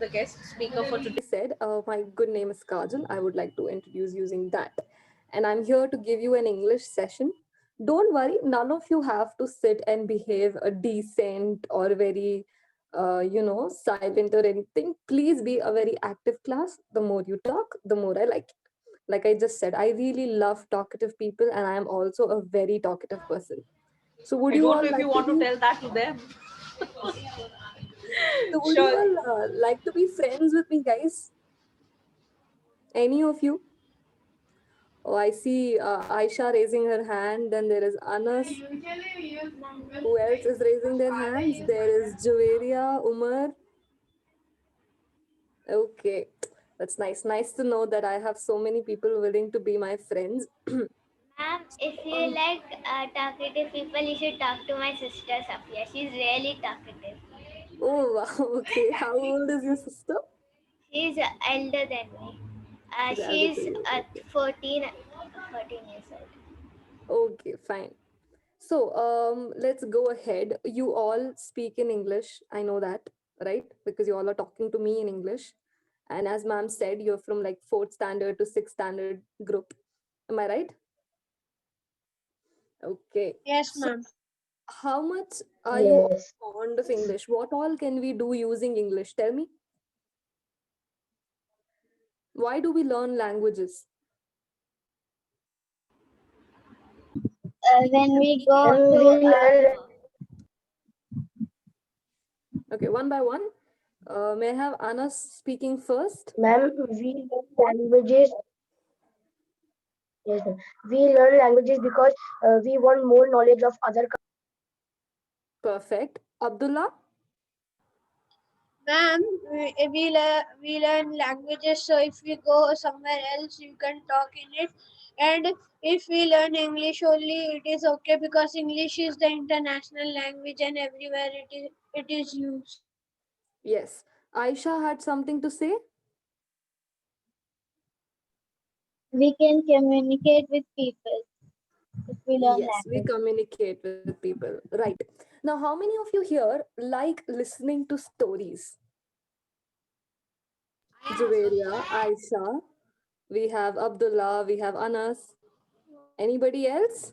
the guest speaker for today. Said, my good name is Kajal. I would like to introduce using that. And I'm here to give you an English session. Don't worry, none of you have to sit and behave a decent or very, silent or anything. Please be a very active class. The more you talk, the more I like it. Like I just said, I really love talkative people, and I am also a very talkative person. So, would I you don't all know if you like to want to be? tell that to them. So, would you Sure. all like to be friends with me, guys? Any of you? Oh, I see Aisha raising her hand. Then there is Anas. Who else is raising their hands? There is Javeria, Umar. Okay, that's nice. Nice to know that I have so many people willing to be my friends. Ma'am, if you Um, like talkative people, you should talk to my sister Safia. She's really talkative. oh, wow. Okay. How old is your sister? She's elder than me. She's elder to She's you. Okay. 14 years old. Okay, fine. So, let's go ahead. You all speak in English. I know that, right? Because you all are talking to me in English. And as ma'am said, you're from like fourth standard to sixth standard group. Am I right? Okay. Yes, So, ma'am. how much are you all Yes. fond of English? What all can we do using English? Tell me. Why do we learn languages? When we go And to we learn, Okay, one by one. May I have Anas speaking first? ma'am, we learn languages. Yes, ma'am. We learn languages because we want more knowledge of other. Perfect. Abdullah? Ma'am, we learn languages, so if we go somewhere else, you can talk in it. And if we learn English only, it is okay because English is the international language and everywhere it is used. Yes. Aisha had something to say? we can communicate with people if we learn Yes, we language. communicate with people. Right. Now, how many of you here like listening to stories? Juveria, Aisha, we have Abdullah, we have Anas. Anybody else?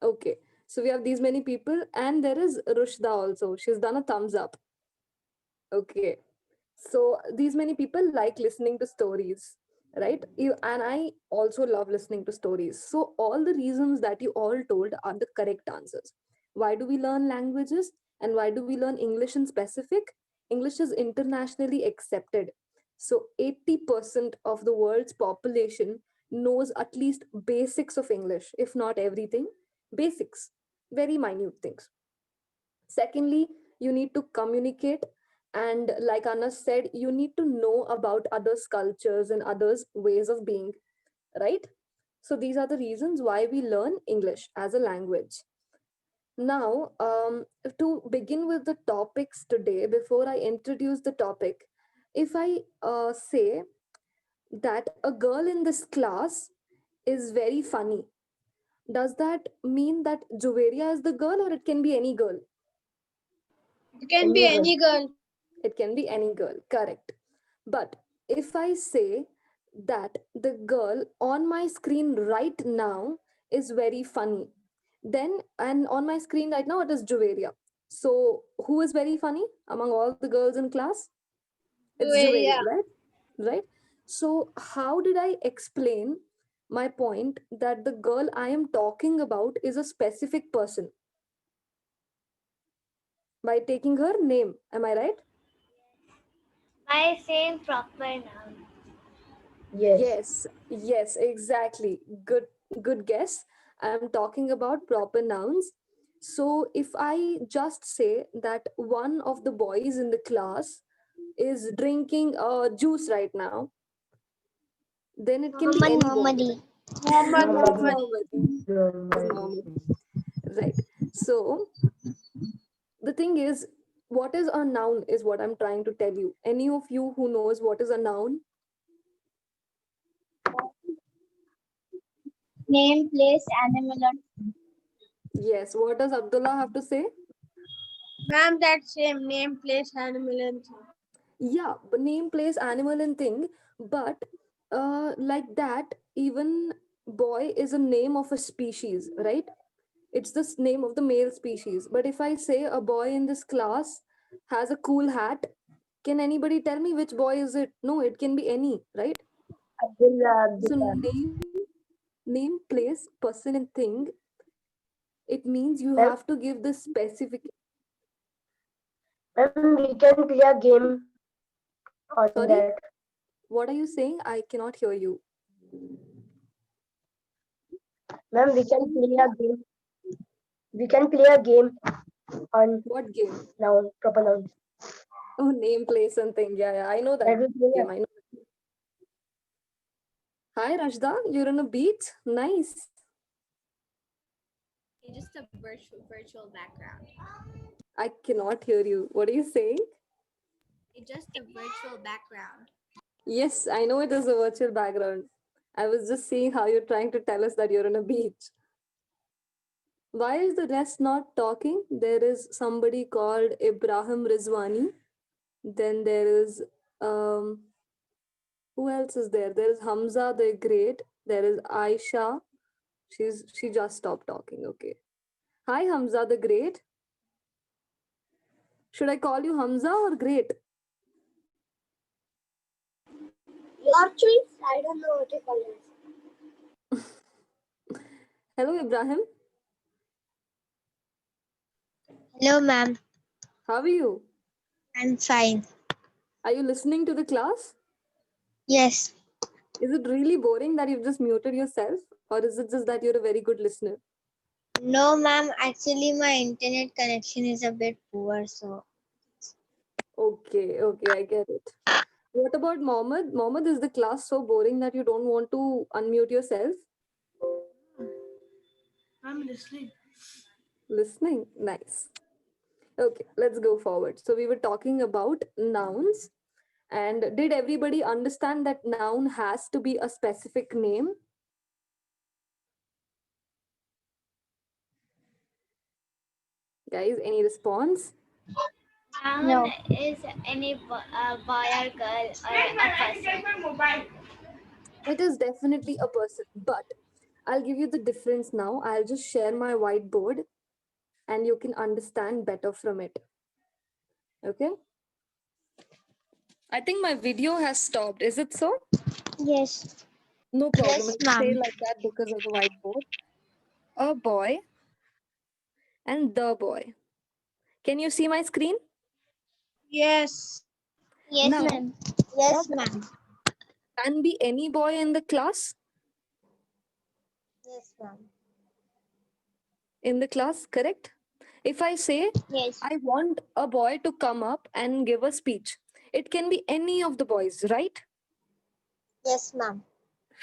Okay. So we have these many people, and there is Rushda also. She's done a thumbs up. Okay. So these many people like listening to stories, right? And I also love listening to stories. So all the reasons that you all told are the correct answers. Why do we learn languages, and why do we learn English in specific? English is internationally accepted. So 80% of the world's population knows at least basics of English, if not everything. Basics, very minute things. Secondly, you need to communicate. And like Anna said, you need to know about others' cultures and others' ways of being, right? So these are the reasons why we learn English as a language. Now, to begin with the topics today, before I introduce the topic, if I say that a girl in this class is very funny, does that mean that Joveria is the girl, or it can be any girl? It can be Any any girl. girl. It can be any girl, correct. But if I say that the girl on my screen right now is very funny, then, and on my screen right now, it is Juveria. So, who is very funny among all the girls in class? It's Juveria, Yeah. right? Right? So, how did I explain my point that the girl I am talking about is a specific person? By taking her name. Am I right? By saying proper noun. Yes. Yes, exactly. Good guess. I'm talking about proper nouns. So if I just say that one of the boys in the class is drinking juice right now, then it can be Muhammad any boy. Muhammadi. Muhammad Muhammad Muhammad. Muhammad. Muhammad is Muhammad. Right. So the thing is, what is a noun is what I'm trying to tell you. Any of you who knows what is a noun? Name, place, animal, or Yes. What does Abdullah have to say? Ma'am, that same name, place, animal, and thing. Yeah, but name, place, animal, and thing. But like that, even boy is a name of a species, right? It's the name of the male species. But if I say a boy in this class has a cool hat, can anybody tell me which boy is it? No, it can be any, right? Abdullah, So Abdullah. name, place, person, and thing. It means you Ma'am, have to give the specific. ma'am, we can play a game on Sorry, that. what are you saying? I cannot hear you. Ma'am, we can play a game. We can play a game on What game? noun, proper nouns. Oh, name, place, and thing. Yeah, yeah, I know that That will play. game. I know. Hi, Rashda. You're on a beach. Nice. Just a virtual background. I cannot hear you. What are you saying? It's just a virtual background. Yes, I know it is a virtual background. I was just seeing how you're trying to tell us that you're on a beach. Why is the rest not talking? There is somebody called Ibrahim Rizwani. Then there is who else is there? There is Hamza the Great. There is Aisha. She just stopped talking. Okay. Hi Hamza the Great. Should I call you Hamza or Great? Your choice. I don't know what to call it. Hello Ibrahim. Hello, ma'am. How are you? I'm fine. Are you listening to the class? Yes. Is it really boring that you've just muted yourself? Or is it just that you're a very good listener? No, ma'am. Actually, my internet connection is a bit poor, so. Okay, I get it. What about Mohammed? Mohammed, is the class so boring that you don't want to unmute yourself? I'm listening. Listening? Nice. Okay, let's go forward. So we were talking about nouns. And did everybody understand that noun has to be a specific name? Guys, any response? Noun No. is any boy or girl or a person. It is definitely a person, but I'll give you the difference now. I'll just share my whiteboard and you can understand better from it. Okay? I think my video has stopped. Is it so? Yes. No problem. Yes, It'll stay ma'am. like that because of the whiteboard. A boy and the boy. Can you see my screen? Yes. Yes, Now, ma'am. Yes, ma'am. can be any boy in the class? Yes, ma'am. In the class, correct? If I say, Yes. I want a boy to come up and give a speech, it can be any of the boys, right? Yes, ma'am.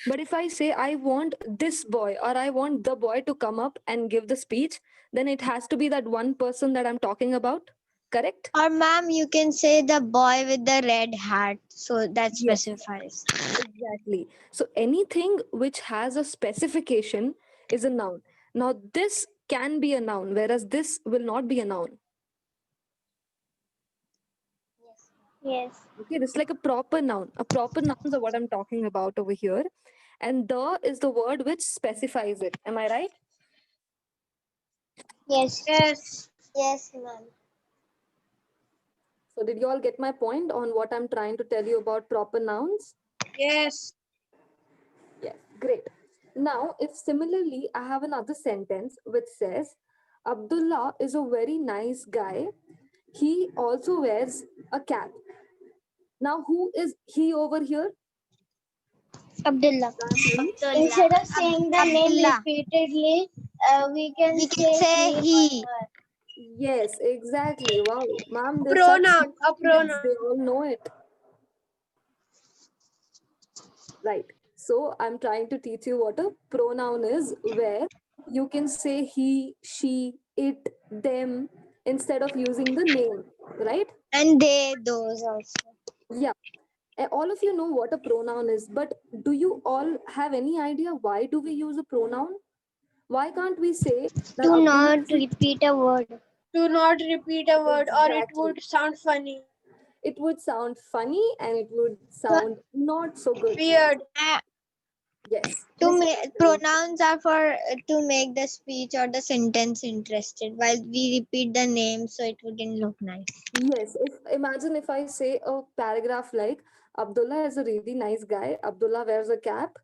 But if I say, I want this boy or I want the boy to come up and give the speech, then it has to be that one person that I'm talking about, correct? Or, ma'am, you can say the boy with the red hat. So that Yes. specifies. Exactly. So anything which has a specification is a noun. Now, this can be a noun, whereas this will not be a noun. Yes. Okay, this is like a proper noun. A proper nouns are what I'm talking about over here. And the is the word which specifies it. Am I right? Yes. Yes. Yes, ma'am. So, did you all get my point on what I'm trying to tell you about proper nouns? Yes. Yes, great. Now, if similarly, I have another sentence which says, Abdullah is a very nice guy. He also wears a cap. Now, who is he over here? Abdullah. Abdullah. Instead of saying the name repeatedly, we can say he. Yes, exactly. Wow, ma'am, they're such Pronoun. A smart kids. pronoun. They all know it. Right. So I'm trying to teach you what a pronoun is, where you can say he, she, it, them instead of using the name, right? And they, those also. Yeah. All of you know what a pronoun is, but do you all have any idea why do we use a pronoun? Why can't we say that Do Abdullah not is a repeat a word. to not repeat a word, or it Exactly. would sound funny. It would sound funny and it would sound not so good. Weird. Yes. To Yes, make pronouns are for to make the speech or the sentence interested, while we repeat the name so it wouldn't look nice. Yes, if imagine if I say a paragraph like Abdullah is a really nice guy, Abdullah wears a cap,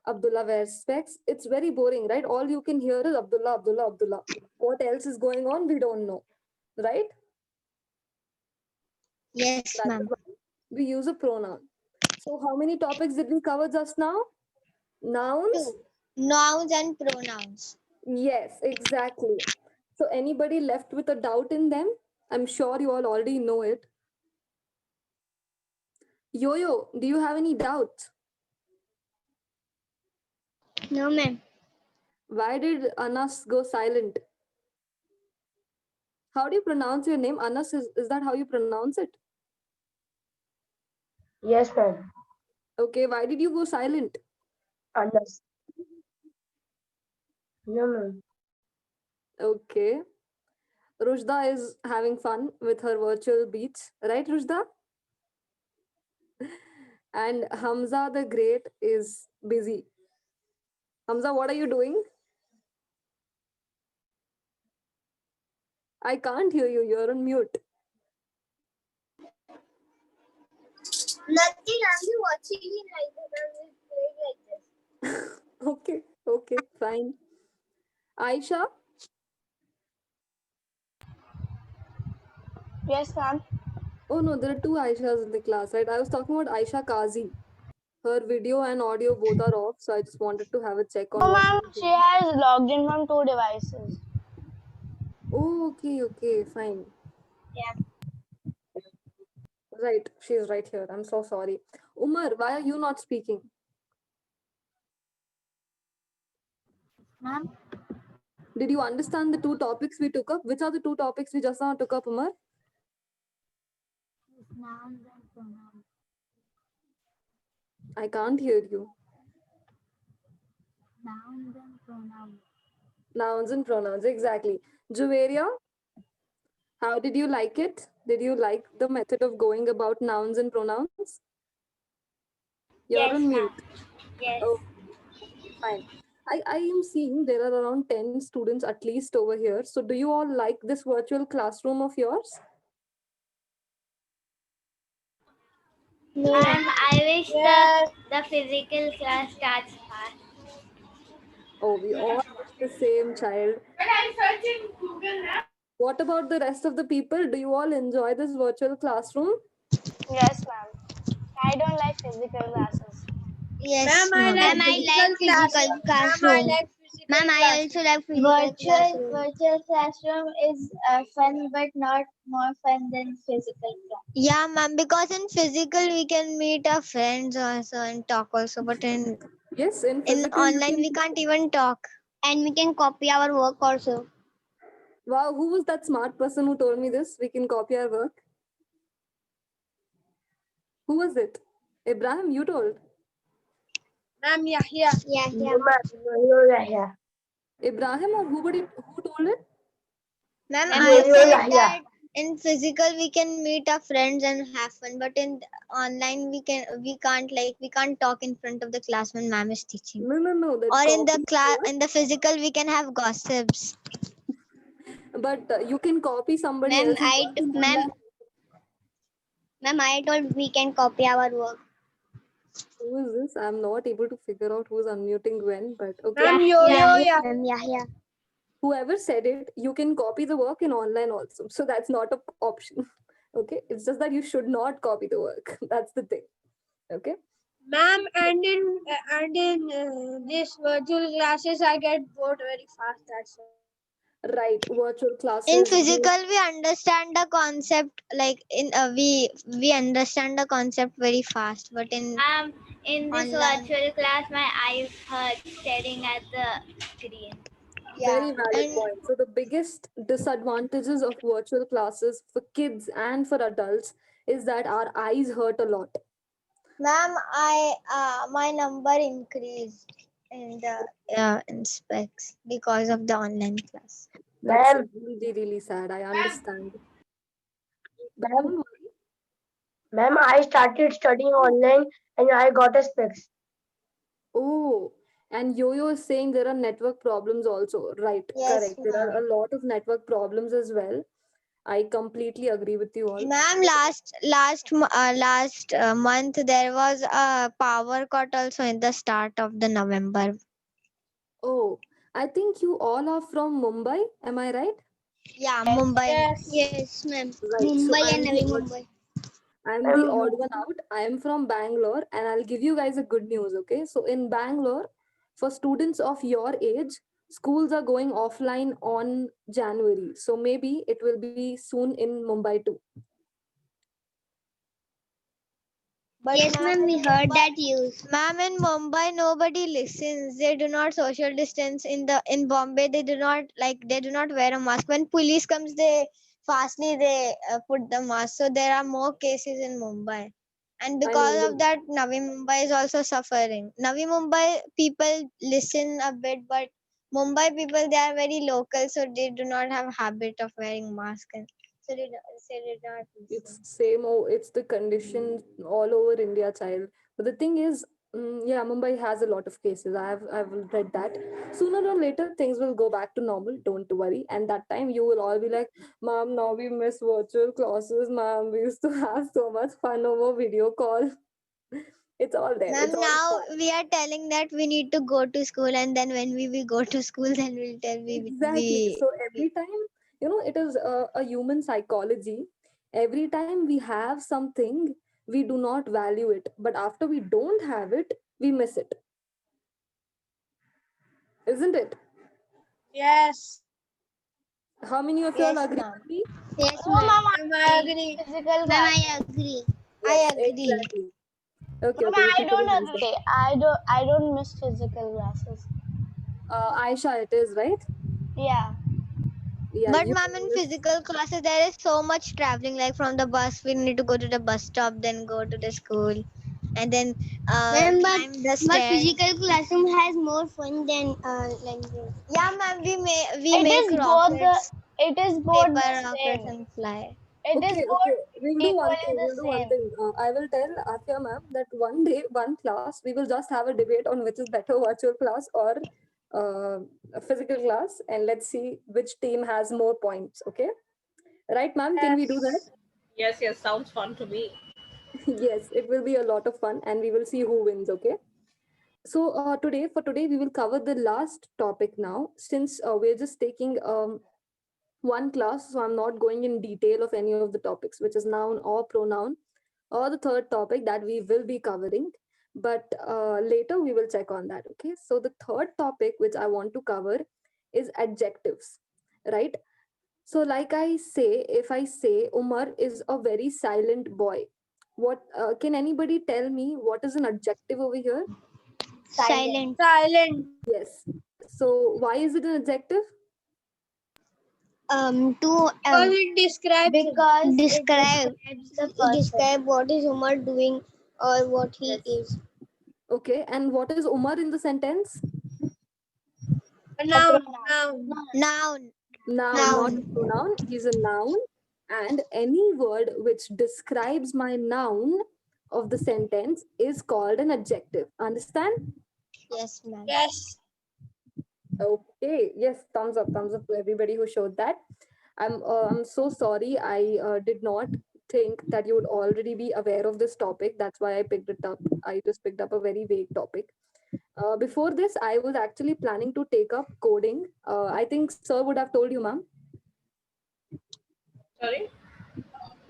Abdullah wears specs. It's very boring, right? All you can hear is Abdullah, Abdullah, Abdullah. What else is going on? We don't know, right? Yes, That ma'am. is why we use a pronoun. So, how many topics did we cover just now? Nouns? Two. Nouns and pronouns. Yes, exactly. So, anybody left with a doubt in them? I'm sure you all already know it. Yo Yo, do you have any doubts? No, ma'am. Why did Anas go silent? How do you pronounce your name? Anas, is that how you pronounce it? Yes, ma'am. Okay, why did you go silent? Anas. No, ma'am. Okay. Rushda is having fun with her virtual beach, right, Rushda? And Hamza the Great is busy. Hamza, what are you doing? I can't hear you. You're on mute. Nothing. I'm just watching it like that. I'm just playing like this. Okay, okay, fine. Aisha? Yes, ma'am. Oh no, there are two Aishas in the class, right? I was talking about Aisha Kazi. Her video and audio both are off, so I just wanted to have a check on No, what ma'am. she's She doing. has logged in from 2 devices. Oh, okay, okay, fine. Yeah. Right, she's right here. I'm so sorry. Umar, why are you not speaking? Ma'am. Did you understand the two topics we took up? Which are the two topics we just now took up, Umar? Nouns and pronouns. I can't hear you. Nouns and pronouns. Nouns and pronouns, exactly. Juveria, how did you like it? Did you like the method of going about nouns and pronouns? You're Yes, on ma'am. mute. Yes. Oh, fine. I am seeing there are around 10 students at least over here. So do you all like this virtual classroom of yours? No. I wish Yes. the physical class starts fast. Oh, we all wish the same, child. What about the rest of the people? Do you all enjoy this virtual classroom? Yes, ma'am. I don't like physical classes. Yes, Ma'am, I ma'am. like Ma'am, I physical like physical Ma'am, I classroom. like physical Ma'am, I classes. also like virtual classroom is fun, but not more fun than physical class. Yeah, ma'am. Because in physical we can meet our friends also and talk also, but in Yes, in physical you online can. we can't even talk. And we can copy our work also. Wow, who was that smart person who told me this? We can copy our work. Who was it? Ibrahim, you told. Ma'am, yeah. Yeah, No, ma'am. No, Yahya. Ibrahim or who told it? Ma'am, Ma'am, I Yo, said Yahya. that in physical we can meet our friends and have fun, but in online we can't talk in front of the class when ma'am is teaching. No. That Or in the copy class work, in the physical we can have gossips. but you can copy somebody Ma'am, else's work in online. Ma'am, I told we can copy our work. Who is this? I'm not able to figure out who's unmuting when, but okay. Ma'am, yeah. Ma'am, yeah. Whoever said it, you can copy the work in online also. So that's not an option. Okay. It's just that you should not copy the work. That's the thing. Okay. Ma'am, and in this virtual classes, I get bored very fast. That's why. Right. Virtual classes. In physical we understand the concept like we understand the concept very fast, but in In this online. virtual class, my eyes hurt staring at the screen. Very valid and point. So the biggest disadvantages of virtual classes for kids and for adults is that our eyes hurt a lot. ma'am, my number increased in the in specs because of the online class. That's Ma'am, really, really sad. I understand. But ma'am, don't worry. ma'am, I started studying online and I got a specs. Oh, and Yo-Yo is saying there are network problems also. Right, Yes, correct. There are a lot of network problems as well. I completely agree with you all. ma'am. Last month there was a power cut also in the start of the November. Oh, I think you all are from Mumbai. Am I right? Yeah, Mumbai. Yes. Yes, ma'am. Right. So Mumbai and Navi Mumbai. I'm the Ma'am, odd one out. I am from Bangalore, and I'll give you guys a good news. Okay, so in Bangalore, for students of your age, schools are going offline on January. So maybe it will be soon in Mumbai too. But Yes, ma'am. We heard that news. ma'am, in Mumbai nobody listens. They do not social distance. In Bombay they do not wear a mask. When police comes, they put the mask. So there are more cases in Mumbai. And I know. because of that, Navi Mumbai is also suffering. Navi Mumbai people listen a bit, but Mumbai people, they are very local, so they do not have habit of wearing mask, and so they do not It's listen. same. Oh, it's the condition all over India, child. But the thing is, yeah, Mumbai has a lot of cases. I've read that. Sooner or later, things will go back to normal. Don't worry. And that time, you will all be like, "Mom, now we miss virtual classes. Mom, we used to have so much fun over video call." It's all there. Ma'am, It's all now fun. we are telling that we need to go to school, and then when we go to school, then we'll tell Exactly. So every time, it is a human psychology. Every time we have something, we do not value it. But after we don't have it, we miss it. Isn't it? Yes. How many of you all yes, agree ma'am. with me? Yes, Oh, ma'am. ma'am, I agree. physical Ma'am, class. I agree. I Yes, agree. exactly. Okay, Ma'am, okay, you I people don't will answer. agree. I don't miss physical classes. Aisha, it is, right? Yeah. Yeah, But you ma'am, in miss. physical classes, there is so much traveling. Like from the bus, we need to go to the bus stop, then go to the school, and then Ma'am, climb the but stairs. physical classroom has more fun than language. Yeah, ma'am, we It make is both the rockets, it is both paper the rockets, same. and fly. It is Okay, okay. both We'll do one equally thing. the We'll do one same. thing. I will tell Afia ma'am that one day, one class, we will just have a debate on which is better, virtual class or a physical class, and let's see which team has more points. Okay, right, ma'am? Can we do that? Yes. Yes, yes, sounds fun to me. Yes, it will be a lot of fun, and we will see who wins. Okay. So today, we will cover the last topic now, since we're just taking one class, so I'm not going in detail of any of the topics, which is noun or pronoun, or the third topic that we will be covering. But later we will check on that. Okay. So the third topic which I want to cover is adjectives, right? So, like I say, if I say Umar is a very silent boy, what can anybody tell me what is an adjective over here? Silent. Silent. Yes. So, why is it an adjective? To Because it describes him. Because describe it describes the person. describe what is Umar doing or what he Yes. is. Okay. And what is Umar in the sentence? A A noun. pronoun. Noun. Noun. Noun, not a Noun. pronoun. He's a noun. And any word which describes my noun of the sentence is called an adjective. Understand? Yes, ma'am. Yes. Okay. Yes. Thumbs up to everybody who showed that. I'm so sorry. I did not think that you would already be aware of this topic. That's why I picked it up. I just picked up a very vague topic. Before this, I was actually planning to take up coding. I think sir would have told you, ma'am, Sorry?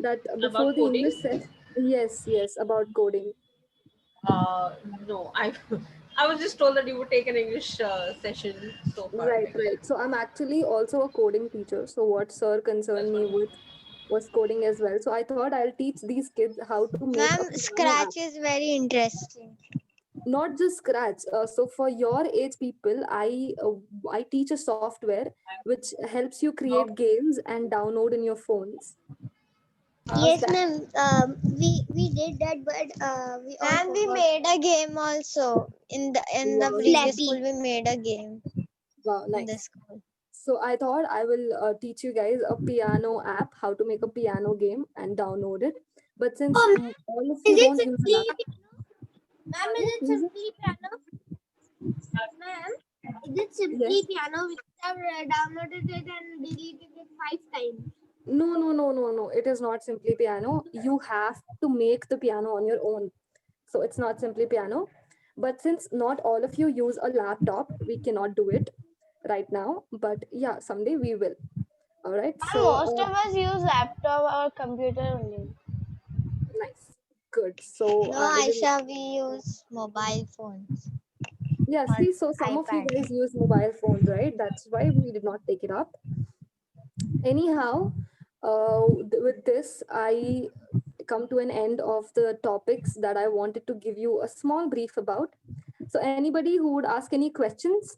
that before About the coding? English session. Yes, yes, about coding. Uh, no, I was just told that you would take an English session so far. Right, right. So I'm actually also a coding teacher. So what sir That's concerned me wonderful. with was coding as well. So I thought I'll teach these kids how to make a Ma'am, piano app. Scratch is very interesting. Not just Scratch. So for your age people, I teach a software which helps you create games and download in your phones. Yes, That, ma'am. We did that, but we Ma'am, also we got made a game also in the wow, previous Slappy. school. We made a game wow, in the nice. school. So I thought I will teach you guys a piano app, how to make a piano game and download it. But since all of you don't use a laptop, Ma'am, yes, is it use it. simply piano? Ma'am, is it Yes. simply piano? We have downloaded it and deleted it 5 times. No. It is not simply piano. You have to make the piano on your own. So it's not simply piano. But since not all of you use a laptop, we cannot do it right now. But yeah, someday we will. All right. So Most of us use laptop or computer only. nice. Good. So No, I will. Aisha, we use mobile phones. Yeah, Or see, so some of you iPad. guys use mobile phones, right? That's why we did not take it up. Anyhow, with this, I come to an end of the topics that I wanted to give you a small brief about. So, anybody who would ask any questions?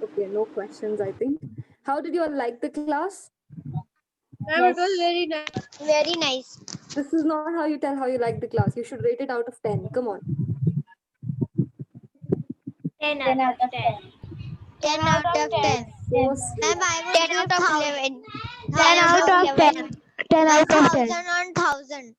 Okay, no questions, I think. How did you all like the class? Ma'am, it was very nice. Very nice. This is not how you tell how you like the class. You should rate it out of 10. Come on. 10 10 out of 10. 10 out of 10. So sweet. Ma'am, I would 10 give out of 1000. 10 out of 10. 10 out of 10. 1000 on 1000.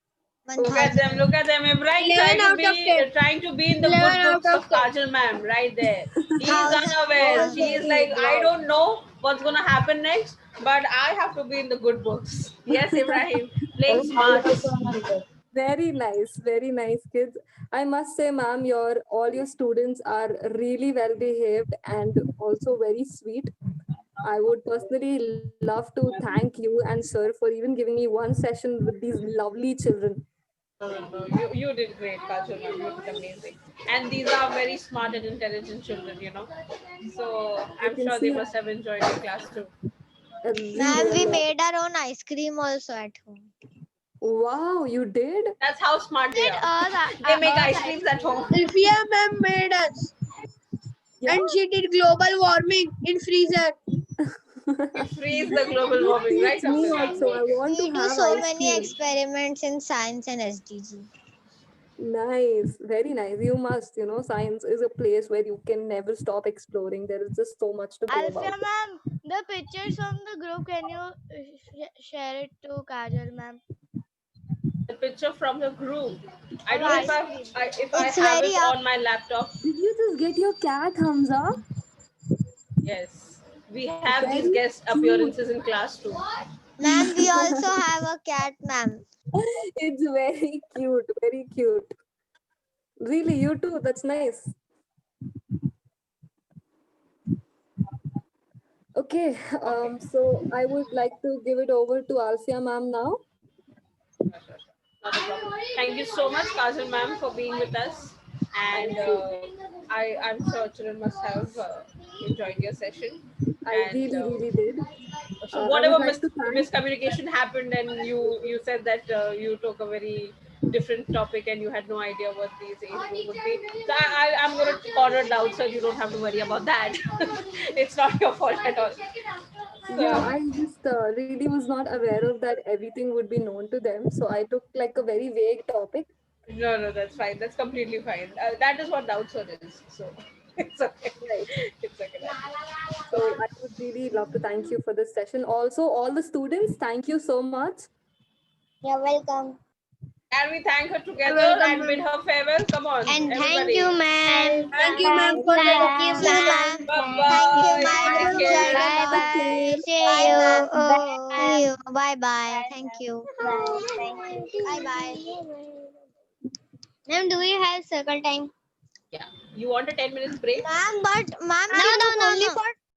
Look at them, 1000. look at them. Ibrahim 11 out of 10. trying to be in the 11 good out books of of 10. Kajal ma'am, right there. He is 1000. unaware. She is like, I Wow. don't know what's gonna happen next, but I have to be in the good books. Yes, Ibrahim, playing smart. Very nice, kids. I must say, ma'am, all your students are really well behaved and also very sweet. I would personally love to thank you and sir for even giving me one session with these lovely children. No. You did great, Kajal ma'am. You did amazing. And these are very smart and intelligent children, you know. So I I'm can sure see they must have enjoyed your class too. Ma'am, we really. made our own ice cream also at home. Wow, you did? That's how smart they are. They make ice creams at home. Sophia ma'am made us. Yeah. And she did global warming in freezer. Freeze the global warming, right? Teach me also. I want We to do have so ice many cream. experiments in science and SDG. Nice, very nice. You must, science is a place where you can never stop exploring. There is just so much to go Alfia about. ma'am, the pictures from the group, can you share it to Kajal ma'am? The picture from the group. I don't know if I It's have very it on my laptop. Did you just get your cat, Hamza? Yes. We have these Very guest appearances in class too. Ma'am, we also have a cat, ma'am. It's very cute, very cute. Really, you too. That's nice. Okay, so I would like to give it over to Alfia ma'am now. Not a problem. Thank you so much, Kajal ma'am, for being with us. And I'm sure children must have enjoyed your session. I And really did. so I whatever would like to thank. miscommunication happened, and you said that you took a very different topic and you had no idea what these age group would be. So I'm going to call it out, so you don't have to worry about that. It's not your fault at all. Yeah, I just really was not aware of that everything would be known to them. So I took like a very vague topic. No, that's fine. That's completely fine. That is what the outside is. So it's okay. Right. It's okay. So I would really love to thank you for this session. Also, all the students, thank you so much. You're welcome. Can we thank her together welcome, and bid her farewell? Come on, And everybody. thank you, ma'am. Thank you ma'am for the Thank you, ma'am. Bye-bye. Thank you, Take ma'am. care. Bye bye. See you. See you. Bye bye. Thank you. Bye bye. Ma'am, do we have circle time? Yeah. You want a 10 minutes break? Ma'am, but ma'am, no, only for